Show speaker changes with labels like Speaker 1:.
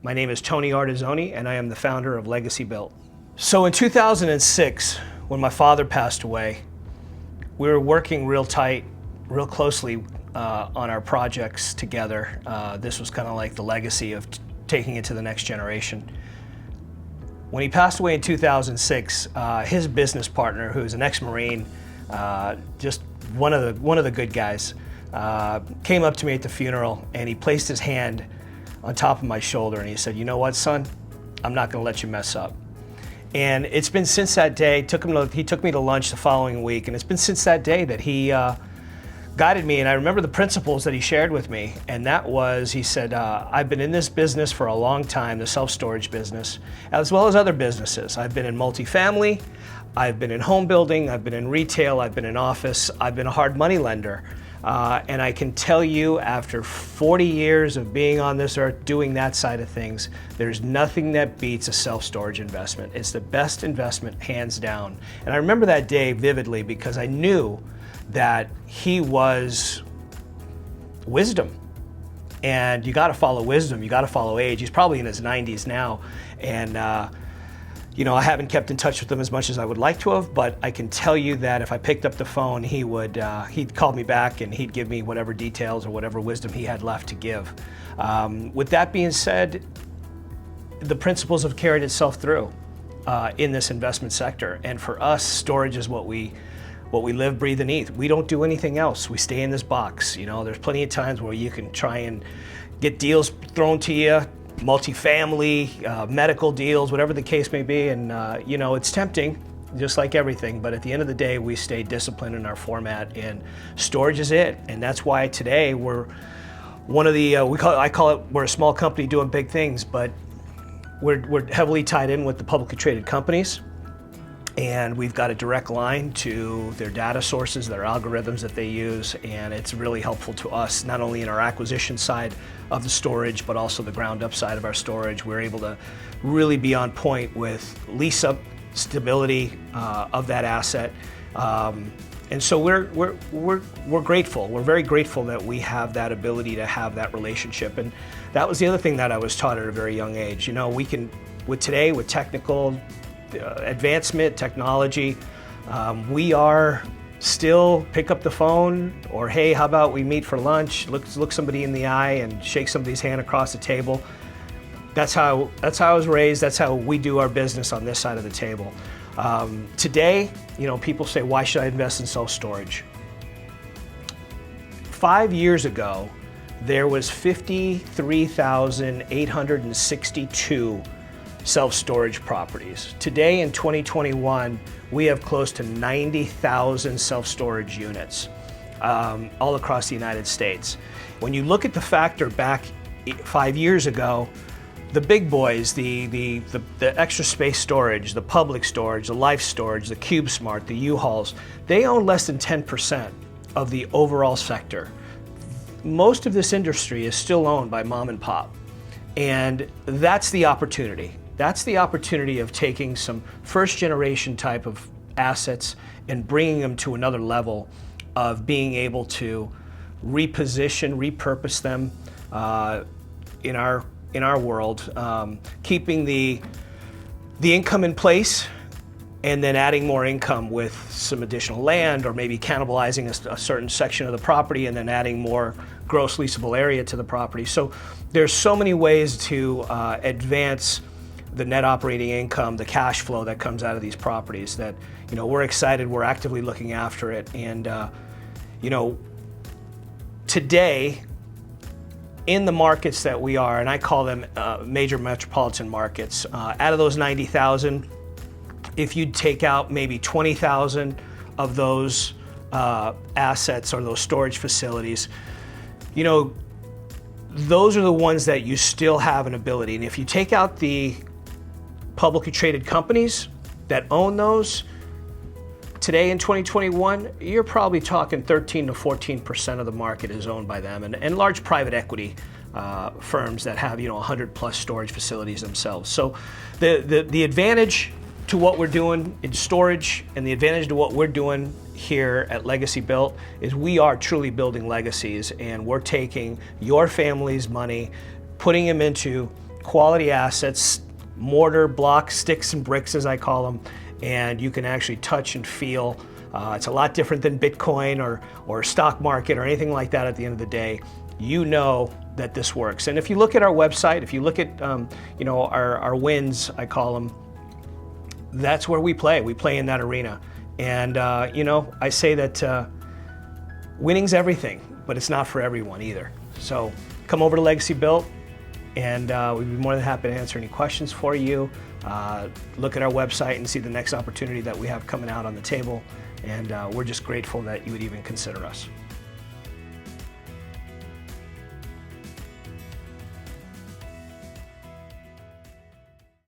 Speaker 1: My name is Tony Artizzoni, and I am the founder of Legacy Built. So in 2006, when my father passed away, we were working real tight, real closely on our projects together. This was kind of like the legacy of taking it to the next generation. When he passed away in 2006, his business partner, who is an ex-Marine, just one of the good guys, came up to me at the funeral, and he placed his hand on top of my shoulder and he said, "You know what, son? I'm not going to let you mess up." And it's been since that day. He took me to lunch the following week, and it's been since that day that he guided me. And I remember the principles that he shared with me, and that was, he said, I've been in this business for a long time, the self-storage business, as well as other businesses. I've been in multifamily, I've been in home building, I've been in retail, I've been in office, I've been a hard money lender. And I can tell you, after 40 years of being on this earth doing that side of things, there's nothing that beats a self-storage investment. It's the best investment, hands down. And I remember that day vividly because I knew that he was wisdom. And you gotta follow wisdom, you gotta follow age. He's probably in his 90s now. And you know, I haven't kept in touch with him as much as I would like to have, but I can tell you that if I picked up the phone, he'd call me back and he'd give me whatever details or whatever wisdom he had left to give. With that being said, the principles have carried itself through in this investment sector. And for us, storage is what we live, breathe, and eat. We don't do anything else. We stay in this box. You know, there's plenty of times where you can try and get deals thrown to you, multifamily, medical deals, whatever the case may be, and you know, it's tempting, just like everything, but at the end of the day, we stay disciplined in our format, and storage is it. And that's why today we're one of the, I call it, we're a small company doing big things, but we're heavily tied in with the publicly traded companies, and we've got a direct line to their data sources, their algorithms that they use, and it's really helpful to us, not only in our acquisition side of the storage, but also the ground up side of our storage. We're able to really be on point with lease up stability of that asset. And so we're grateful. We're very grateful that we have that ability to have that relationship. And that was the other thing that I was taught at a very young age. You know, we can, with technical advancement, technology, we are still pick up the phone, or hey, how about we meet for lunch, look somebody in the eye and shake somebody's hand across the table. That's how I was raised. That's how we do our business on this side of the table. Today, you know, people say, why should I invest in self-storage? 5 years ago, there was 53,862 self-storage properties. Today in 2021, we have close to 90,000 self-storage units all across the United States. When you look at the factor back 5 years ago, the big boys, the extra space storage, the public storage, the life storage, the CubeSmart, the U-Hauls, they own less than 10% of the overall sector. Most of this industry is still owned by mom and pop, and that's the opportunity. That's the opportunity of taking some first generation type of assets and bringing them to another level of being able to reposition, repurpose them in our world, keeping the income in place, and then adding more income with some additional land, or maybe cannibalizing a certain section of the property and then adding more gross leasable area to the property. So there's so many ways to advance the net operating income, the cash flow that comes out of these properties that, you know, we're excited, we're actively looking after it. And, you know, today, in the markets that we are, and I call them major metropolitan markets, out of those 90,000, if you take out maybe 20,000 of those assets or those storage facilities, you know, those are the ones that you still have an ability. And if you take out the publicly traded companies that own those, today in 2021, you're probably talking 13 to 14% of the market is owned by them, and large private equity firms that have, you know, 100 plus storage facilities themselves. So the advantage to what we're doing in storage and the advantage to what we're doing here at Legacy Built is we are truly building legacies, and we're taking your family's money, putting them into quality assets, mortar, block, sticks and bricks as I call them, and you can actually touch and feel. It's a lot different than Bitcoin or stock market or anything like that at the end of the day. You know that this works. And if you look at our website, if you look at you know, our wins, I call them, that's where we play. We play in that arena. And you know, I say that winning's everything, but it's not for everyone either. So come over to Legacy Built, and we'd be more than happy to answer any questions for you. Look at our website and see the next opportunity that we have coming out on the table. And we're just grateful that you would even consider us.